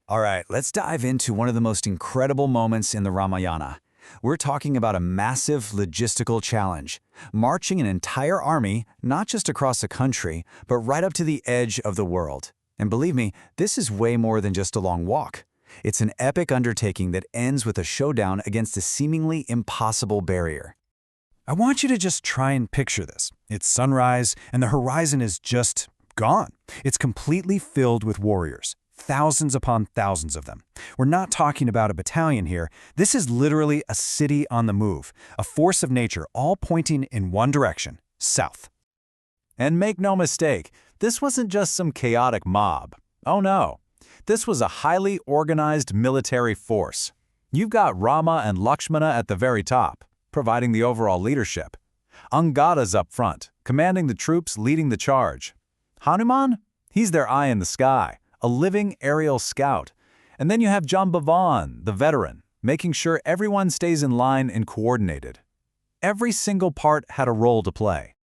All right, let's dive into one of the most incredible moments in the Ramayana. We're talking about a massive logistical challenge, marching an entire army, not just across a country, but right up to the edge of the world. And believe me, this is way more than just a long walk. It's an epic undertaking that ends with a showdown against a seemingly impossible barrier. I want you to just try and picture this. It's sunrise, and the horizon is just gone. It's completely filled with warriors. Thousands upon thousands of them. We're not talking about a battalion here. This is literally a city on the move, a force of nature all pointing in one direction, south. And make no mistake, this wasn't just some chaotic mob. Oh no. This was a highly organized military force. You've got Rama and Lakshmana at the very top, providing the overall leadership. Angada's up front, commanding the troops leading the charge. Hanuman? He's their eye in the sky, a living aerial scout. And then you have Jambavan, the veteran, making sure everyone stays in line and coordinated. Every single part had a role to play.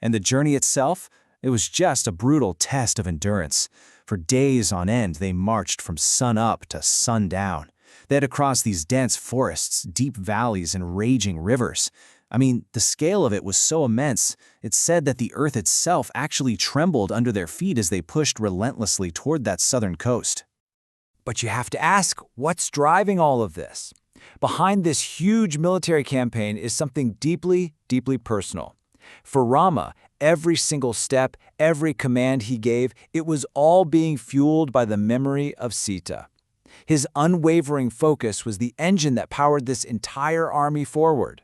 And the journey itself? It was just a brutal test of endurance. For days on end, they marched from sun up to sundown. They had to cross these dense forests, deep valleys, and raging rivers. I mean, the scale of it was so immense, it's said that the earth itself actually trembled under their feet as they pushed relentlessly toward that southern coast. But you have to ask, what's driving all of this? Behind this huge military campaign is something deeply, deeply personal. For Rama, every single step, every command he gave, it was all being fueled by the memory of Sita. His unwavering focus was the engine that powered this entire army forward.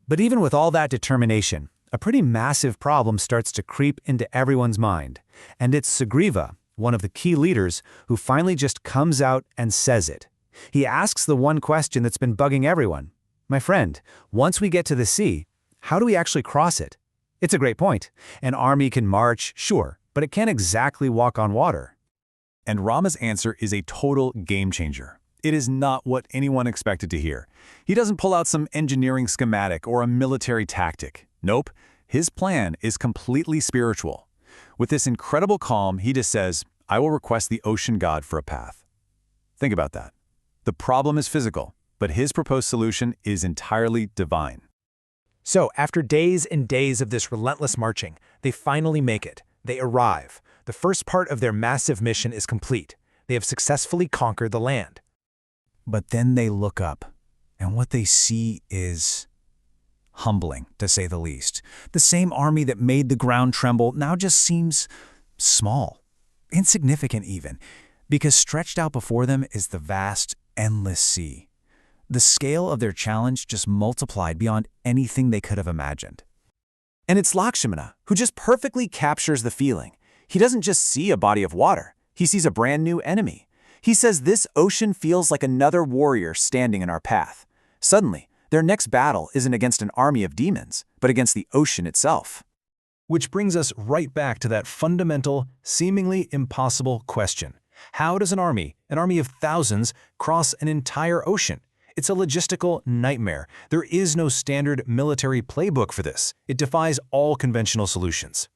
But even with all that determination, a pretty massive problem starts to creep into everyone's mind. And it's Sugriva, one of the key leaders, who finally just comes out and says it. He asks the one question that's been bugging everyone. My friend, once we get to the sea, how do we actually cross it? It's a great point. An army can march, sure, but it can't exactly walk on water. And Rama's answer is a total game changer. It is not what anyone expected to hear. He doesn't pull out some engineering schematic or a military tactic. Nope, his plan is completely spiritual. With this incredible calm, he just says, I will request the ocean god for a path. Think about that. The problem is physical, but his proposed solution is entirely divine. So, after days and days of this relentless marching, they finally make it. They arrive. The first part of their massive mission is complete. They have successfully conquered the land. But then they look up, and what they see is humbling, to say the least. The same army that made the ground tremble now just seems small, insignificant even, because stretched out before them is the vast, endless sea. The scale of their challenge just multiplied beyond anything they could have imagined. And it's Lakshmana, who just perfectly captures the feeling. He doesn't just see a body of water, he sees a brand new enemy. He says this ocean feels like another warrior standing in our path. Suddenly, their next battle isn't against an army of demons, but against the ocean itself. Which brings us right back to that fundamental, seemingly impossible question. How does an army of thousands, cross an entire ocean? It's a logistical nightmare. There is no standard military playbook for this. It defies all conventional solutions.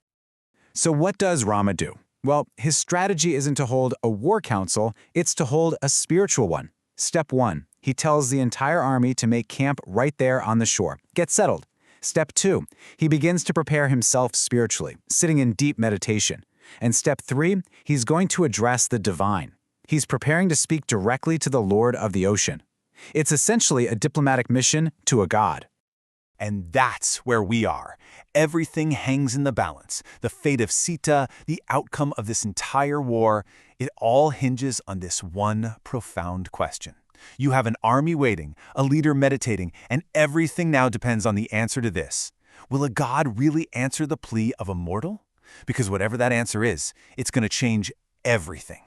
So what does Rama do? Well, his strategy isn't to hold a war council, it's to hold a spiritual one. Step 1, he tells the entire army to make camp right there on the shore. Get settled. Step 2, he begins to prepare himself spiritually, sitting in deep meditation. And step 3, he's going to address the divine. He's preparing to speak directly to the Lord of the ocean. It's essentially a diplomatic mission to a god. And that's where we are. Everything hangs in the balance. The fate of Sita, the outcome of this entire war, it all hinges on this one profound question. You have an army waiting, a leader meditating, and everything now depends on the answer to this. Will a god really answer the plea of a mortal? Because whatever that answer is, it's going to change everything.